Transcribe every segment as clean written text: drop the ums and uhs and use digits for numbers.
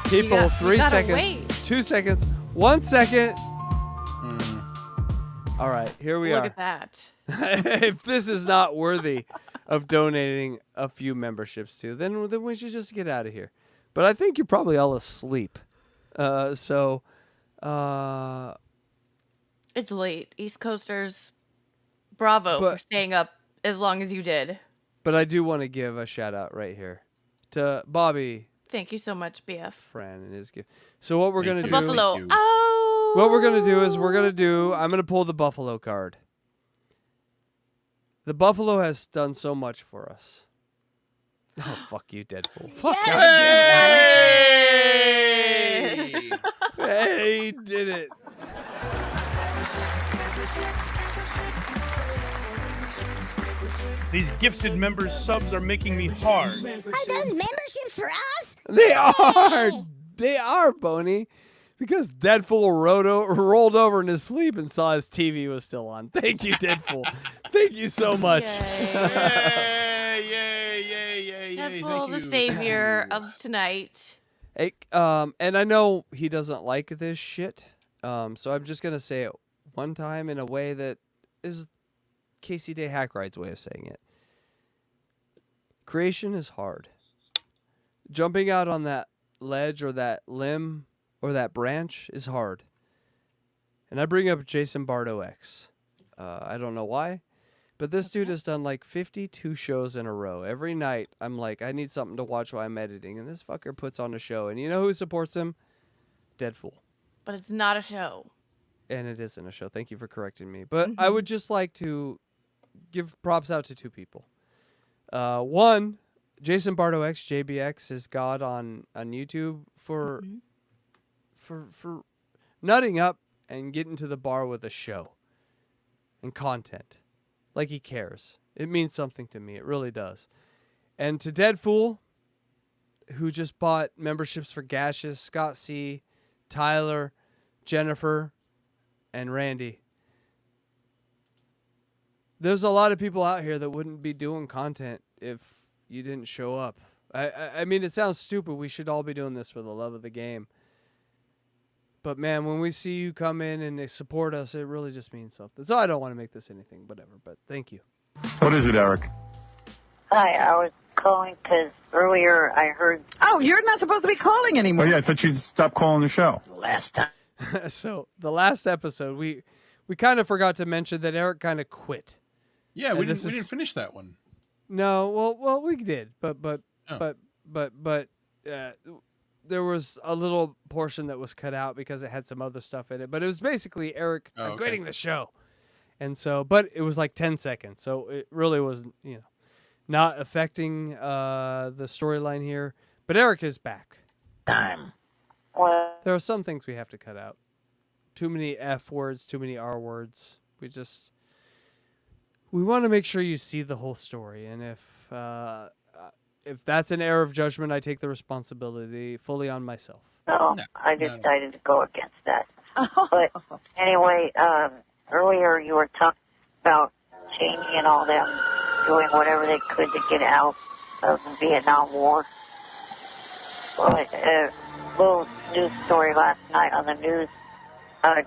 People, 3 seconds, wait. 2 seconds, 1 second. All right, here we Look are. at that. If this is not worthy of donating a few memberships to, then we should just get out of here. But I think you're probably all asleep. It's late. East Coasters, bravo for staying up as long as you did. But I do want to give a shout out right here to Bobby. Thank you so much, BF. Fran and his gift. So what we're going to do. Buffalo. Oh. What we're going to do is I'm going to pull the Buffalo card. The Buffalo has done so much for us. Oh, fuck you, Deadpool. Fuck you. Hey! Hey, he did it. These gifted members subs are making me hard. Are those memberships for us? They are. They are, Boney. Because Deadpool rolled over in his sleep and saw his TV was still on. Thank you, Deadpool. Thank you so much. Yay. Deadpool, the savior of tonight. Hey, and I know he doesn't like this shit. So I'm just gonna say it one time in a way that is Casey Day Hackride's way of saying it. Creation is hard. Jumping out on that ledge or that limb or that branch is hard. And I bring up Jason Bardo X. I don't know why, but this dude has done like 52 shows in a row. Every night, I'm like, I need something to watch while I'm editing, and this fucker puts on a show. And you know who supports him? Deadpool. But it's not a show. And it isn't a show. Thank you for correcting me. But I would just like to give props out to two people. One, Jason Bardo X, JBX, is God on YouTube for nutting up and getting to the bar with a show and content. Like he cares. It means something to me. It really does. And to Deadpool, who just bought memberships for Gaseous, Scott C., Tyler, Jennifer, and Randy. There's a lot of people out here that wouldn't be doing content if you didn't show up. I mean, it sounds stupid. We should all be doing this for the love of the game. But, man, when we see you come in and they support us, it really just means something. So I don't want to make this anything, whatever, but thank you. What is it, Eric? Hi, I was calling because earlier I heard... Oh, you're not supposed to be calling anymore. Oh, yeah, I thought you'd stop calling the show. last time. So the last episode, we kind of forgot to mention that Eric kind of quit. Yeah, we didn't finish that one. No, well, we did, but there was a little portion that was cut out because it had some other stuff in it. But it was basically Eric quitting the show, and so, but it was like 10 seconds, so it really was, not affecting the storyline here. But Eric is back. Time. Well, There are some things we have to cut out. Too many F words, too many R words. We want to make sure you see the whole story, and if that's an error of judgment, I take the responsibility fully on myself. no, I decided to go against that. But anyway, earlier you were talking about Cheney and all them doing whatever they could to get out of the Vietnam War. Well, a little news story last night on the news. A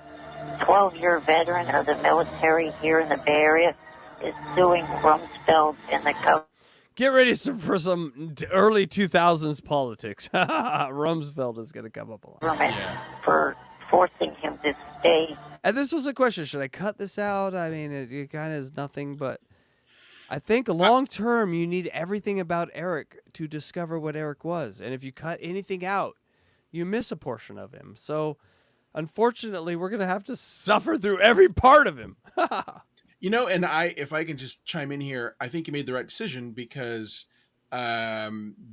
12-year veteran of the military here in the Bay Area is suing Rumsfeld and the government. Get ready for some early 2000s politics. Rumsfeld is going to come up a lot. For forcing him to stay. And this was a question. Should I cut this out? I mean, it kind of is nothing, but I think long term, you need everything about Eric to discover what Eric was. And if you cut anything out, you miss a portion of him. So, unfortunately, we're going to have to suffer through every part of him. And if I can just chime in here, I think you made the right decision because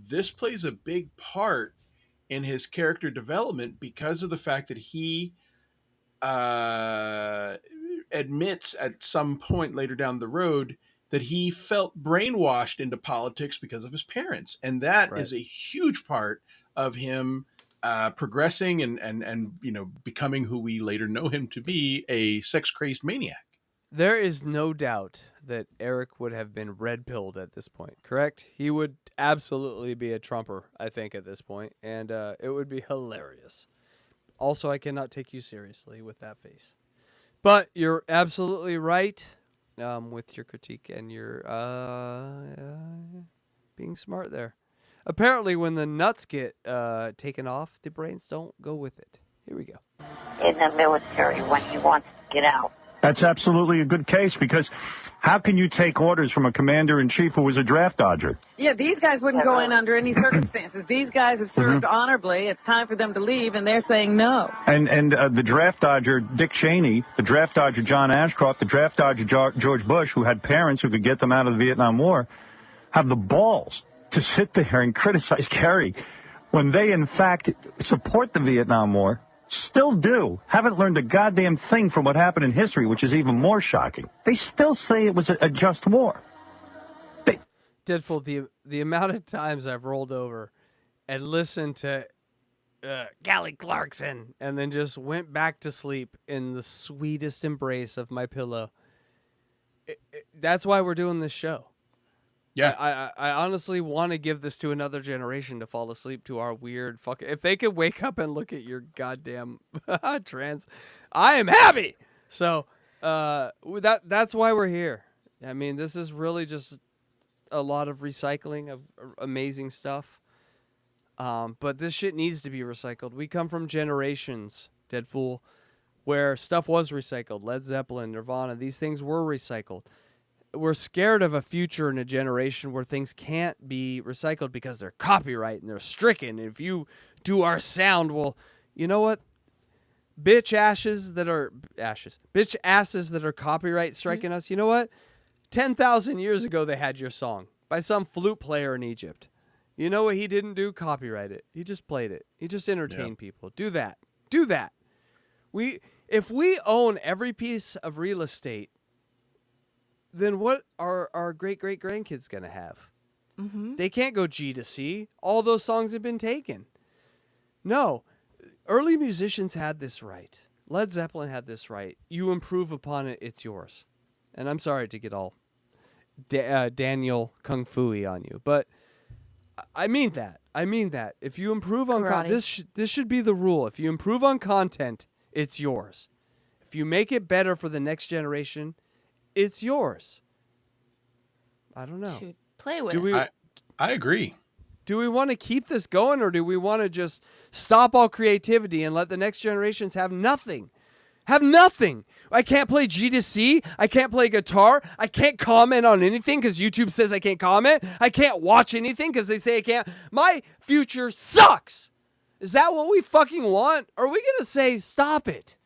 this plays a big part in his character development because of the fact that he admits at some point later down the road that he felt brainwashed into politics because of his parents. And that is a huge part of him progressing and becoming who we later know him to be, a sex-crazed maniac. There is no doubt that Eric would have been red-pilled at this point, correct? He would absolutely be a Trumper, I think, at this point, and it would be hilarious. Also, I cannot take you seriously with that face. But you're absolutely right with your critique and your being smart there. Apparently, when the nuts get taken off, the brains don't go with it. Here we go. In the military when he wants to get out. That's absolutely a good case, because how can you take orders from a commander-in-chief who was a draft dodger? Yeah, these guys wouldn't go in under any circumstances. These guys have served honorably. It's time for them to leave, and they're saying no. And the draft dodger, Dick Cheney, the draft dodger, John Ashcroft, the draft dodger, George Bush, who had parents who could get them out of the Vietnam War, have the balls to sit there and criticize Kerry when they, in fact, support the Vietnam War. Still do. Haven't learned a goddamn thing from what happened in history, which is even more shocking. They still say it was a just war. Deadpool, the amount of times I've rolled over and listened to Gally Clarkson and then just went back to sleep in the sweetest embrace of my pillow. That's why we're doing this show. Yeah. I honestly want to give this to another generation to fall asleep to our weird fucking... If they could wake up and look at your goddamn trans, I am happy. So that's why we're here. I mean, this is really just a lot of recycling of amazing stuff. But this shit needs to be recycled. We come from generations, Deadpool, where stuff was recycled. Led Zeppelin, Nirvana, these things were recycled. We're scared of a future in a generation where things can't be recycled because they're copyright and they're stricken. If you do our sound, well, you know what? Bitch asses that are copyright striking us. You know what? 10,000 years ago, they had your song by some flute player in Egypt. You know what he didn't do? Copyright it. He just played it. He just entertained people. Do that. Do that. If we own every piece of real estate, then what are our great-great-grandkids going to have? Mm-hmm. They can't go G to C. All those songs have been taken. No. Early musicians had this right. Led Zeppelin had this right. You improve upon it, it's yours. And I'm sorry to get all Daniel Kung Fu-y on you, but I mean that. I mean that. If you improve on this should be the rule. If you improve on content, it's yours. If you make it better for the next generation, it's yours. I don't know. To play with. I agree. Do we want to keep this going, or do we want to just stop all creativity and let the next generations have nothing? Have nothing. I can't play G to C. I can't play guitar. I can't comment on anything because YouTube says I can't comment. I can't watch anything because they say I can't. My future sucks. Is that what we fucking want? Or are we going to say, stop it?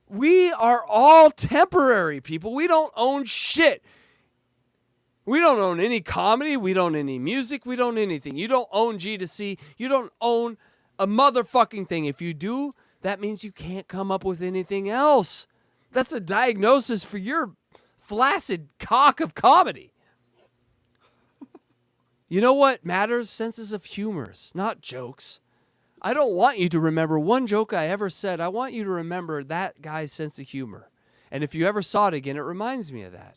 We are all temporary people. We don't own shit. We don't own any comedy. We don't own any music. We don't own anything. You don't own G to C. You don't own a motherfucking thing. If you do, that means you can't come up with anything else. That's a diagnosis for your flaccid cock of comedy. You know what matters? Senses of humors, not jokes. I don't want you to remember one joke I ever said. I want you to remember that guy's sense of humor. And if you ever saw it again, it reminds me of that.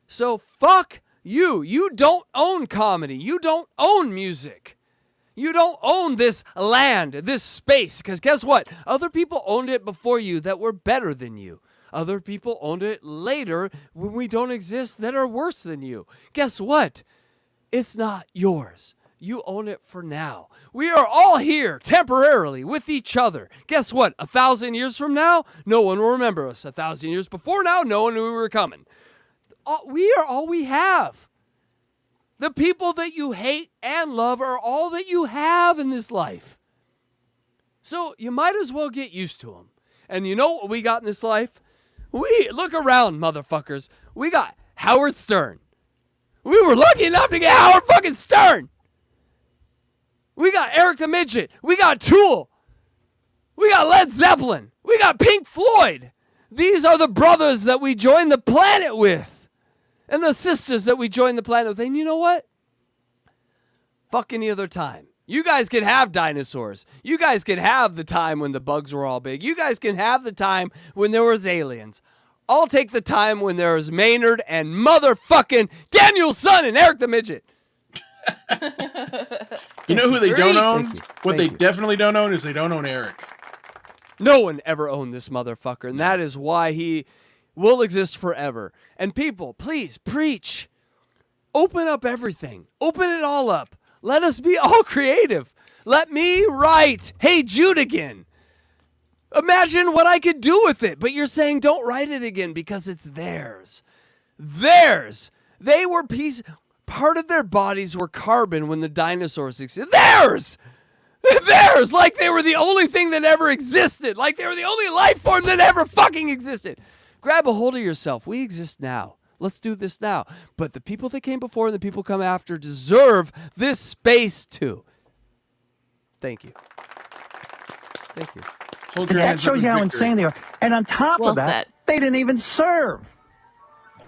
So fuck you. You don't own comedy. You don't own music. You don't own this land, this space. Because guess what? Other people owned it before you that were better than you. Other people owned it later when we don't exist that are worse than you. Guess what? It's not yours. You own it for now. We are all here temporarily with each other. Guess what? 1,000 years from now, no one will remember us. 1,000 years before now, no one knew we were coming. We are all we have. The people that you hate and love are all that you have in this life. So you might as well get used to them. And you know what we got in this life? We look around, motherfuckers. We got Howard Stern. We were lucky enough to get Howard fucking Stern. We got Eric the Midget. We got Tool. We got Led Zeppelin. We got Pink Floyd. These are the brothers that we joined the planet with. And the sisters that we joined the planet with. And you know what? Fuck any other time. You guys can have dinosaurs. You guys can have the time when the bugs were all big. You guys can have the time when there was aliens. I'll take the time when there's Maynard and motherfucking Daniel's son and Eric the Midget. You know who they don't own? Thank you. What they Thank you. definitely don't own is they don't own Eric. No one ever owned this motherfucker, and that is why he will exist forever. And people, please preach. Open up everything. Open it all up. Let us be all creative. Let me write Hey Jude again. Imagine what I could do with it. But you're saying don't write it again because it's theirs. Theirs. They were part of their bodies were carbon when the dinosaurs existed. Theirs. Theirs. Like they were the only thing that ever existed. Like they were the only life form that ever fucking existed. Grab a hold of yourself. We exist now. Let's do this now. But the people that came before and the people come after deserve this space too. Thank you. Thank you. Hold your That hands up shows in you how victory. insane they are. And on top Well of that, said. they didn't even serve.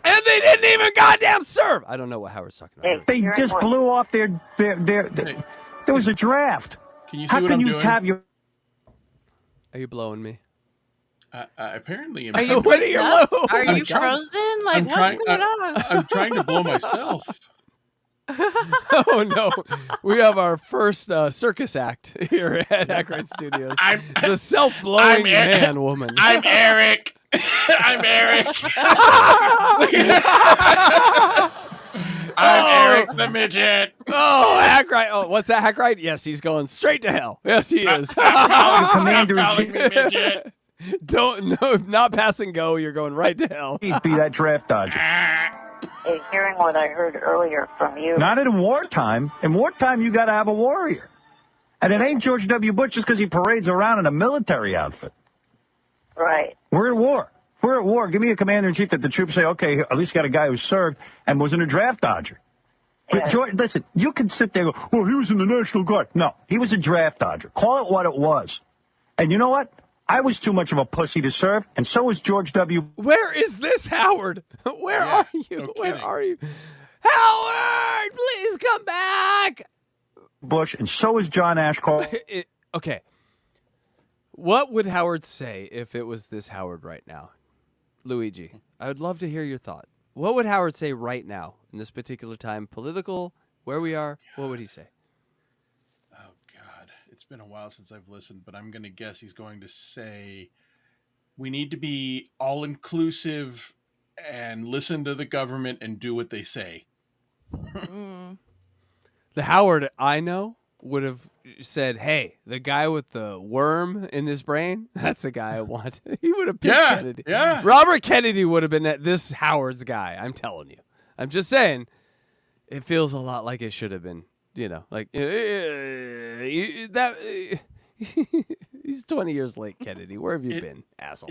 And they didn't even goddamn serve. I don't know what Howard's talking about. Hey, They hearing just what- blew off their Hey. there was a draft. Can you see How what can I'm you doing? have your Are you blowing me? Apparently, Are you What are you up? low? Are I'm you trying- frozen? Like I'm what's trying. going on? I'm trying to blow myself. Oh no, we have our first circus act here at Hackride Studios. The self-blowing man woman. I'm Eric. I'm Eric. I'm Eric the midget. Oh, Hackride. Oh, what's that, Hackride? Yes, he's going straight to hell. Yes, he is. Stop Commander in calling me midget. Not pass and go. You're going right to hell. chief be that draft dodger? Hey, hearing what I heard earlier from you. Not in wartime. In wartime, you got to have a warrior. And it ain't George W. Bush just because he parades around in a military outfit. Right. We're at war. We're at war. Give me a commander-in-chief that the troops say, okay, at least got a guy who served and wasn't a draft dodger. But Yeah. George, listen, you can sit there and go, well, he was in the National Guard. No, he was a draft dodger. Call it what it was. And you know what? I was too much of a pussy to serve, and so was George W. Where is this, Howard? Where Yeah, are you? no Where kidding. are you? Howard, please come back. Bush, and so was John Ashcroft. Okay. What would Howard say if it was this Howard right now? Luigi, I would love to hear your thought. What would Howard say right now in this particular time? Political, where we are, what would he say? Oh God, it's been a while since I've listened, but I'm going to guess he's going to say we need to be all inclusive and listen to the government and do what they say. The Howard I know would have said, hey, the guy with the worm in his brain, that's the guy I want. He would have picked Yeah, Kennedy. yeah. Robert Kennedy would have been this Howard's guy. I'm telling you. I'm just saying, it feels a lot like it should have been, like he's 20 years late, Kennedy. Where have you been, asshole?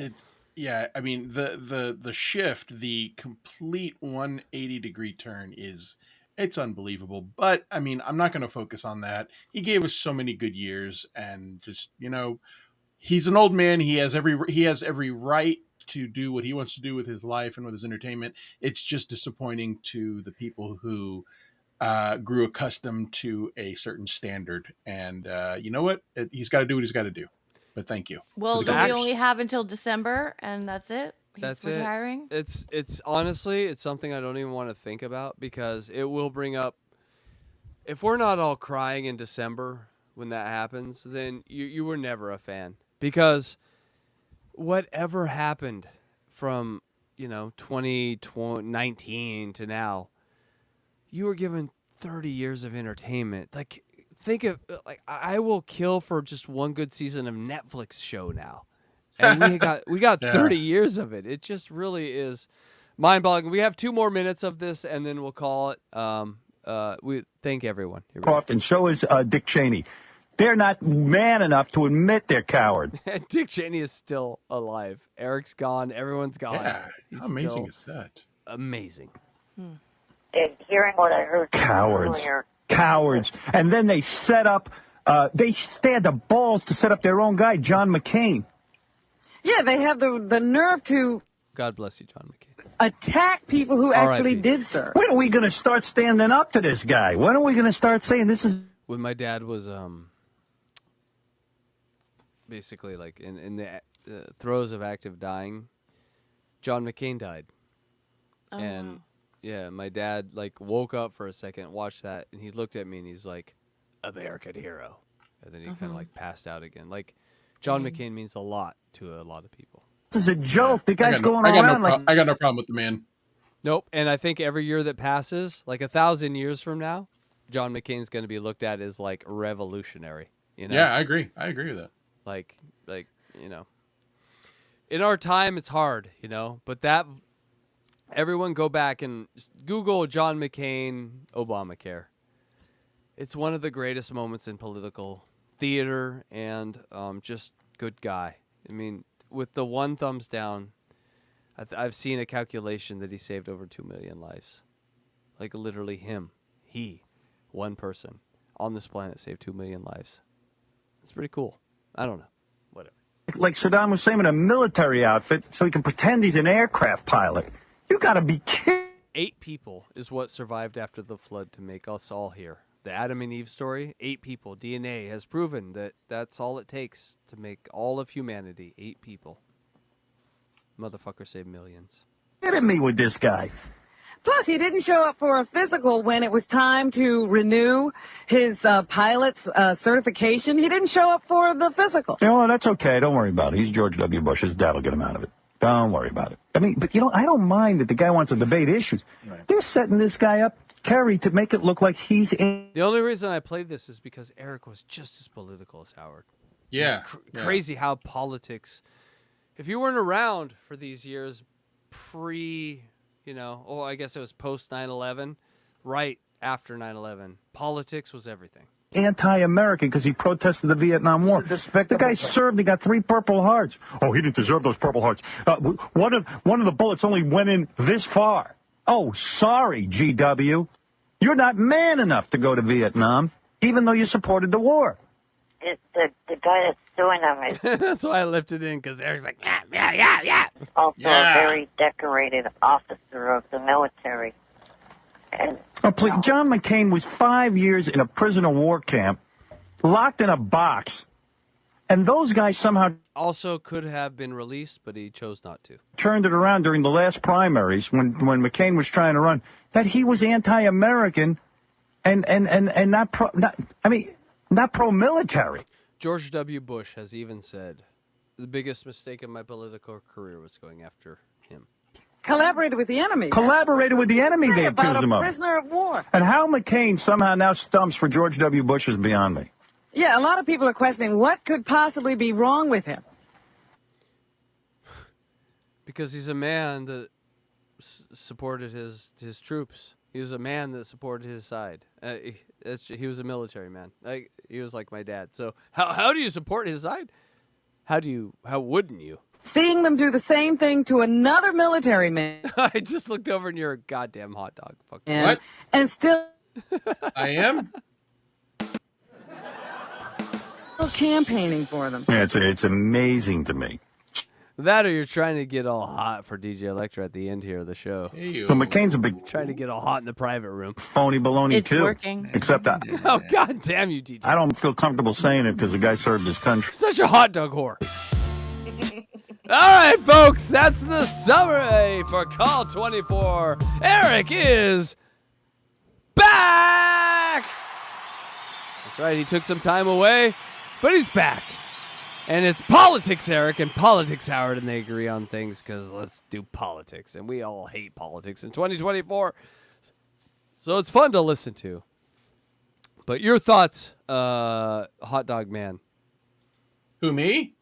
I mean, the shift, the complete 180-degree turn it's unbelievable. But I mean, I'm not going to focus on that. He gave us so many good years, and just he's an old man. He has every right to do what he wants to do with his life and with his entertainment. It's just disappointing to the people who grew accustomed to a certain standard. And you know what? He's got to do what he's got to do. But thank you. Well, For the do we Packers. only have until December, and that's it? He's That's retiring? it. It's honestly, it's something I don't even want to think about because it will bring up. If we're not all crying in December when that happens, then you were never a fan because whatever happened from 2019 to now, you were given 30 years of entertainment. Like think of I will kill for just one good season of Netflix show now. And we got 30 years of it. It just really is mind-boggling. We have 2 more minutes of this, and then we'll call it. We thank everyone. Here we go. And so is Dick Cheney. They're not man enough to admit they're cowards. Dick Cheney is still alive. Eric's gone. Everyone's gone. Yeah, He's how amazing still is that? amazing. And hearing what I heard Cowards. earlier. Cowards. And then they set up, they had the balls to set up their own guy, John McCain. Yeah, they have the nerve to God bless you, John McCain. attack people who actually R.I.P. did serve. When are we going to start standing up to this guy? When are we going to start saying this is... When my dad was basically like in the throes of active dying, John McCain died. Oh, And wow. yeah, my dad like woke up for a second, watched that, and he looked at me and he's like, American hero. And then he kind of like passed out again. Like, John McCain means a lot to a lot of people. This is a joke. The I guy's got going I got around like I got no problem with the man. Nope. And I think every year that passes, like 1,000 years from now, John McCain's going to be looked at as like revolutionary. You know? Yeah, I agree. I agree with that. Like, you know, in our time, it's hard, you know, but that everyone go back and just Google John McCain, Obamacare. It's one of the greatest moments in political theater and just good guy. I mean, with the one thumbs down, I've seen a calculation that he saved over 2 million lives. Like literally he, one person on this planet saved 2 million lives. It's pretty cool. I don't know. Whatever. like Saddam Hussein in a military outfit so he can pretend he's an aircraft pilot. You got to be kidding. 8 people is what survived after the flood to make us all here. The Adam and Eve story, 8 people. DNA has proven that that's all it takes to make all of humanity. 8 people. Motherfucker saved millions. Kidding me with this guy. Plus, he didn't show up for a physical when it was time to renew his pilot's certification. He didn't show up for the physical. You know, that's okay. Don't worry about it. He's George W. Bush. His dad will get him out of it. Don't worry about it. I mean, but, you know, I don't mind that the guy wants to debate issues. Right. They're setting this guy up, Kerry, to make it look like he's in. The only reason I played this is because Eric was just as political as Howard. Yeah. Crazy how politics... If you weren't around for these years you know, I guess it was post 9/11, right after 9/11, politics was everything. Anti-American because he protested the Vietnam War. The guy served. He got 3 Purple Hearts. Oh, he didn't deserve those Purple Hearts. One of the bullets only went in this far. Oh, sorry, GW. You're not man enough to go to Vietnam, even though you supported the war. The guy that's suing him is That's why I left it in, because Eric's like, yeah. also a very decorated officer of the military. And, Oh, please. John McCain was 5 years in a prisoner of war camp, locked in a box, and those guys somehow Also could have been released, but he chose not to. turned it around during the last primaries when McCain was trying to run, that he was anti-American and not pro-military. George W. Bush has even said, the biggest mistake of my political career was going after him. Collaborated with the enemy. Collaborated with the enemy, they accused him of. Prisoner of war. And how McCain somehow now stumps for George W. Bush is beyond me. Yeah, a lot of people are questioning what could possibly be wrong with him. Because he's a man that supported his troops. He was a man that supported his side. He was a military man. He was like my dad. So how do you support his side? How wouldn't you? Seeing them do the same thing to another military man. I just looked over and you're a goddamn hot dog. Fuck you. What? And still I am? campaigning for them. Yeah, it's amazing to me. That or you're trying to get all hot for DJ Electra at the end here of the show. Hey, So McCain's a big Trying to get all hot in the private room. phony baloney, It's too. working. Except Oh, god damn you, DJ. I don't feel comfortable saying it because the guy served his country. Such a hot dog whore. All right, folks, that's the summary for Call 24. Eric is back. That's right, he took some time away, but he's back. And it's Politics, Eric, and Politics, Howard, and they agree on things because let's do politics. And we all hate politics in 2024. So it's fun to listen to. But your thoughts, Hot Dog Man. Who, me?